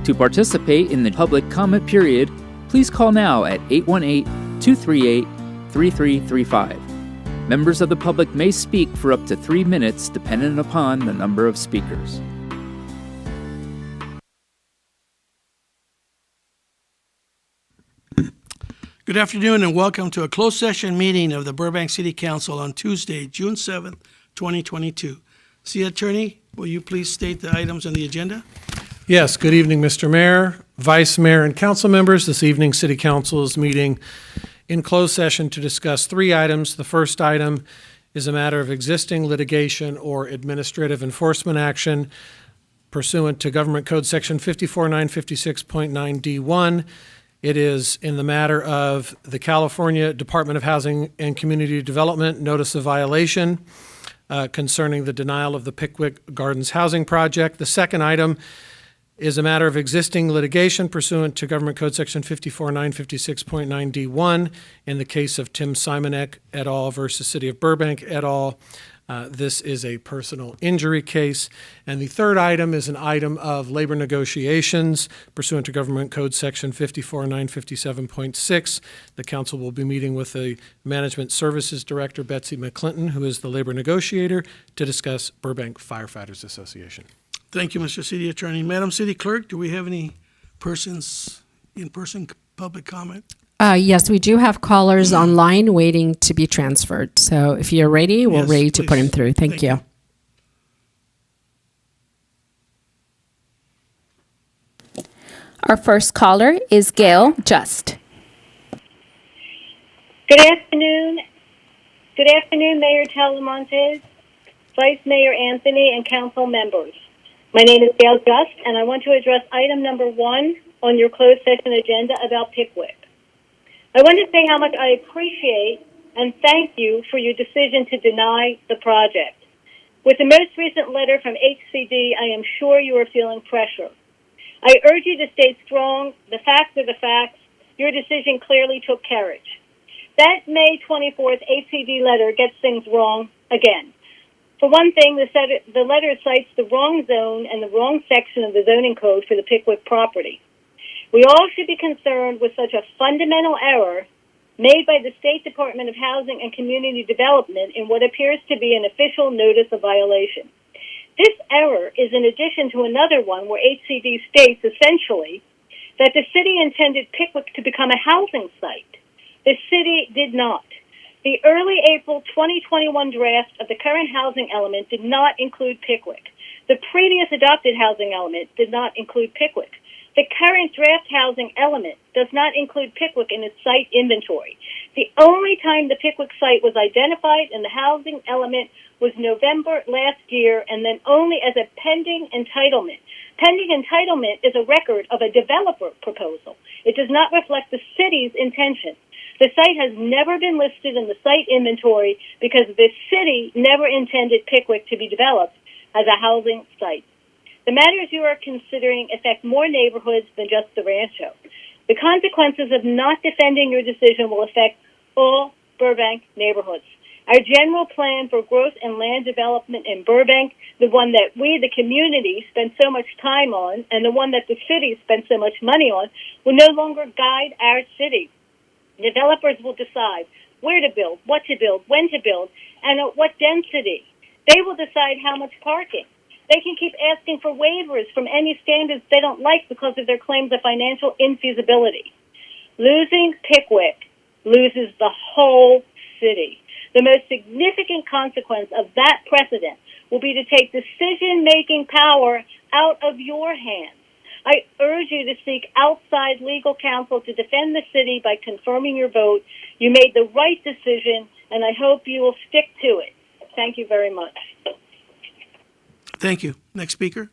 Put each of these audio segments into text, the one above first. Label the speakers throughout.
Speaker 1: To participate in the public comment period, please call now at 818-238-3335. Members of the public may speak for up to 3 minutes dependent upon the number of speakers.
Speaker 2: Good afternoon and welcome to a closed session meeting of the Burbank City Council on Tuesday, June 7th, 2022. City Attorney, will you please state the items on the agenda?
Speaker 3: Yes, good evening, Mr. Mayor, Vice Mayor, and council members. This evening, City Council is meeting in closed session to discuss 3 items. The first item is a matter of existing litigation or administrative enforcement action pursuant to Government Code Section 54956.9D1. It is in the matter of the California Department of Housing and Community Development notice of violation concerning the denial of the Pickwick Gardens housing project. The second item is a matter of existing litigation pursuant to Government Code Section 54956.9D1 in the case of Tim Simonek et al. Versus City of Burbank et al. This is a personal injury case. And the third item is an item of labor negotiations pursuant to Government Code Section 54957.6. The council will be meeting with the Management Services Director, Betsy McClinton, who is the labor negotiator, to discuss Burbank Firefighters Association.
Speaker 2: Thank you, Mr. City Attorney. Madam City Clerk, do we have any persons in-person public comment?
Speaker 4: Yes, we do have callers online waiting to be transferred. So if you're ready, we're
Speaker 2: Yes,
Speaker 4: ready to
Speaker 2: please.
Speaker 4: put him through. Thank you.
Speaker 5: Our first caller is Gail Just.
Speaker 6: Good afternoon. Good afternoon, Mayor Talamontes, Vice Mayor Anthony, and council members. My name is Gail Just, and I want to address item number 1 on your closed session agenda about Pickwick. I want to say how much I appreciate and thank you for your decision to deny the project. With the most recent letter from HCD, I am sure you are feeling pressure. I urge you to stay strong. The facts are the facts. Your decision clearly took courage. That May 24th HCD letter gets things wrong again. For one thing, the letter cites the wrong zone and the wrong section of the zoning code for the Pickwick property. We all should be concerned with such a fundamental error made by the State Department of Housing and Community Development in what appears to be an official notice of violation. This error is in addition to another one where HCD states essentially that the city intended Pickwick to become a housing site. The city did not. The early April 2021 draft of the current housing element did not include Pickwick. The previous adopted housing element did not include Pickwick. The current draft housing element does not include Pickwick in its site inventory. The only time the Pickwick site was identified in the housing element was November last year, and then only as a pending entitlement. Pending entitlement is a record of a developer proposal. It does not reflect the city's intention. The site has never been listed in the site inventory because the city never intended Pickwick to be developed as a housing site. The matters you are considering affect more neighborhoods than just the Rancho. The consequences of not defending your decision will affect all Burbank neighborhoods. Our general plan for growth and land development in Burbank, the one that we, the community, spend so much time on, and the one that the city spends so much money on, will no longer guide our city. Developers will decide where to build, what to build, when to build, and at what density. They will decide how much parking. They can keep asking for waivers from any standards they don't like because of their claims of financial infeasibility. Losing Pickwick loses the whole city. The most significant consequence of that precedent will be to take decision-making power out of your hands. I urge you to seek outside legal counsel to defend the city by confirming your vote. You made the right decision, and I hope you will stick to it. Thank you very much.
Speaker 2: Thank you. Next speaker.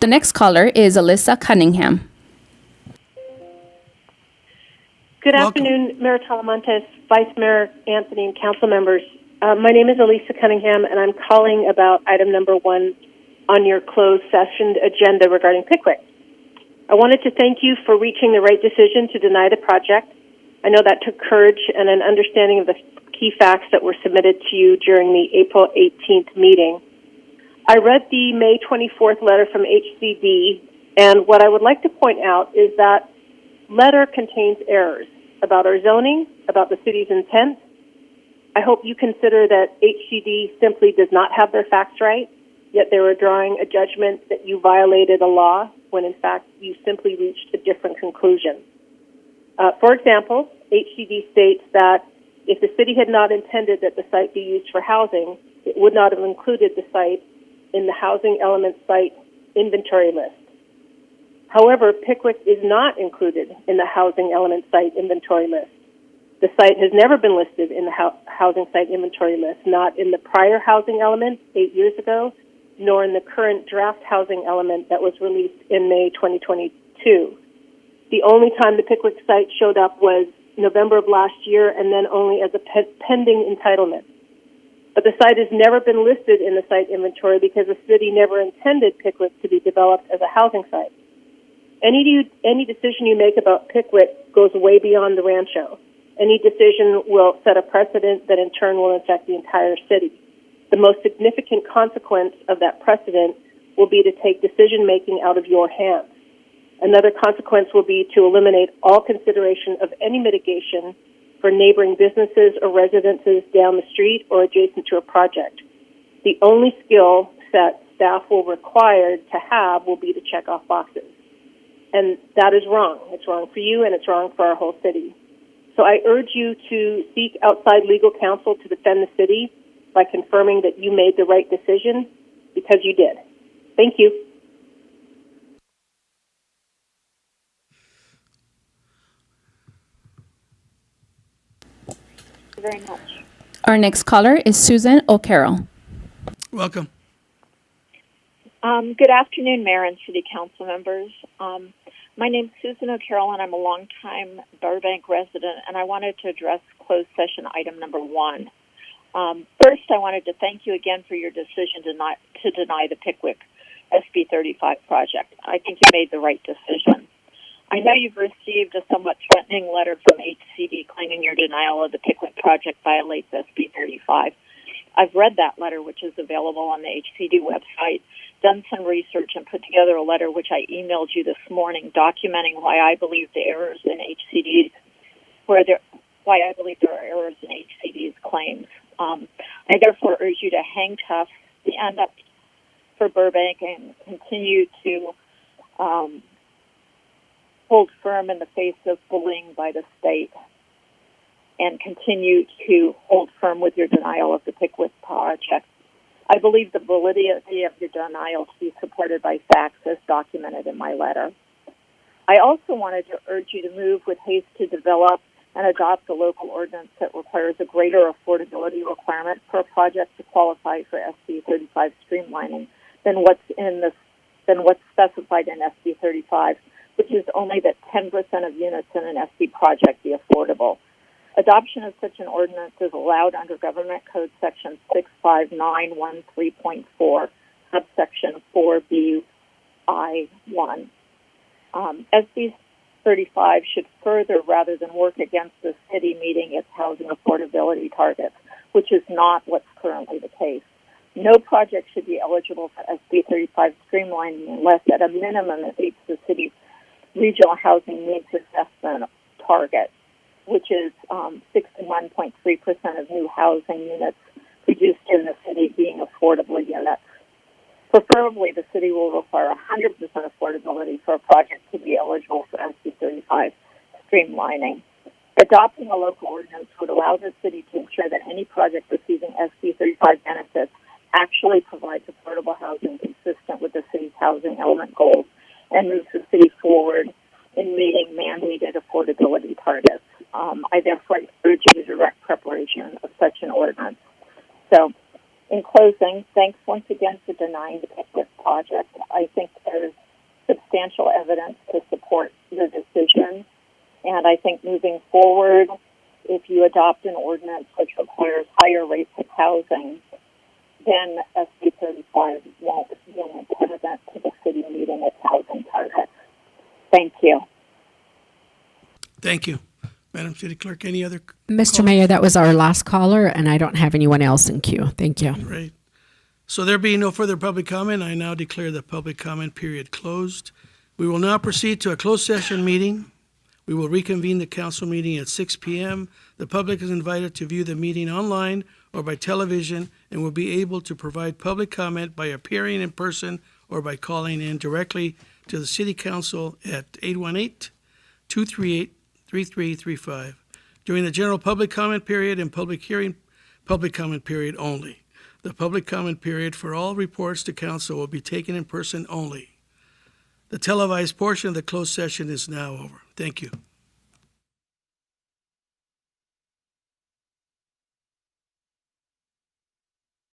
Speaker 5: The next caller is Alyssa Cunningham.
Speaker 7: Good
Speaker 2: Welcome.
Speaker 7: afternoon, Mayor Talamontes, Vice Mayor Anthony, and council members. My name is Elisa Cunningham, and I'm calling about item number 1 on your closed session agenda regarding Pickwick. I wanted to thank you for reaching the right decision to deny the project. I know that took courage and an understanding of the key facts that were submitted to you during the April 18th meeting. I read the May 24th letter from HCD, and what I would like to point out is that letter contains errors about our zoning, about the city's intent. I hope you consider that HCD simply does not have their facts right, yet they were drawing a judgment that you violated a law when in fact you simply reached a different conclusion. For example, HCD states that if the city had not intended that the site be used for housing, it would not have included the site in the housing element site inventory list. However, Pickwick is not included in the housing element site inventory list. The site has never been listed in the housing site inventory list, not in the prior housing element 8 years ago, nor in the current draft housing element that was released in May 2022. The only time the Pickwick site showed up was November of last year, and then only as a pending entitlement. But the site has never been listed in the site inventory because the city never intended Pickwick to be developed as a housing site. Any decision you make about Pickwick goes way beyond the Rancho. Any decision will set a precedent that in turn will affect the entire city. The most significant consequence of that precedent will be to take decision-making out of your hands. Another consequence will be to eliminate all consideration of any mitigation for neighboring businesses or residences down the street or adjacent to a project. The only skill set staff will require to have will be to check off boxes. And that is wrong. It's wrong for you, and it's wrong for our whole city. So I urge you to seek outside legal counsel to defend the city by confirming that you made the right decision, because you did. Thank you.
Speaker 6: Very much.
Speaker 5: Our next caller is Susan O'Carroll.
Speaker 2: Welcome.
Speaker 8: Good afternoon, Mayor and City Council members. My name is Susan O'Carroll, and I'm a longtime Burbank resident, and I wanted to address closed session item number 1. First, I wanted to thank you again for your decision to deny the Pickwick SB 35 project. I think you made the right decision. I know you've received a somewhat threatening letter from HCD claiming your denial of the Pickwick project violates SB 35. I've read that letter, which is available on the HCD website, done some research, and put together a letter which I emailed you this morning documenting why I believe the errors in HCD's, why I believe there are errors in HCD's claims. I therefore urge you to hang tough, stand up for Burbank, and continue to hold firm in the face of bullying by the state, and continue to hold firm with your denial of the Pickwick project. I believe the validity of your denial to be supported by facts as documented in my letter. I also wanted to urge you to move with haste to develop and adopt a local ordinance that requires a greater affordability requirement for a project to qualify for SB 35 streamlining than what's specified in SB 35, which is only that 10% of units in an SB project be affordable. Adoption of such an ordinance is allowed under Government Code Section 65913.4, subsection 4BI1. SB 35 should further rather than work against the city meeting its housing affordability targets, which is not what's currently the case. No project should be eligible for SB 35 streamlining unless at a minimum it meets the city's regional housing needs assessment target, which is 61.3% of new housing units produced in the city being affordable units. Preferably, the city will require 100% affordability for a project to be eligible for SB 35 streamlining. Adopting a local ordinance would allow the city to ensure that any project receiving SB 35 benefits actually provides affordable housing consistent with the city's housing element goals and moves the city forward in meeting mandated affordability targets. I therefore urge you to direct preparation of such an ordinance. So, in closing, thanks once again for denying the Pickwick project. I think there's substantial evidence to support your decision, and I think moving forward, if you adopt an ordinance which requires higher rates of housing, then SB 35 won't be an impediment to the city meeting its housing targets. Thank you.
Speaker 2: Thank you. Madam City Clerk, any other
Speaker 4: Mr.
Speaker 2: callers?
Speaker 4: Mayor, that was our last caller, and I don't have anyone else in queue. Thank you.
Speaker 2: Great. So there being no further public comment, I now declare the public comment period closed. We will now proceed to a closed session meeting. We will reconvene the council meeting at 6 p.m. The public is invited to view the meeting online or by television and will be able to provide public comment by appearing in person or by calling in directly to the City Council at 818-238-3335 during the general public comment period and public comment period only. The public comment period for all reports to council will be taken in person only. The televised portion of the closed session is now over. Thank you.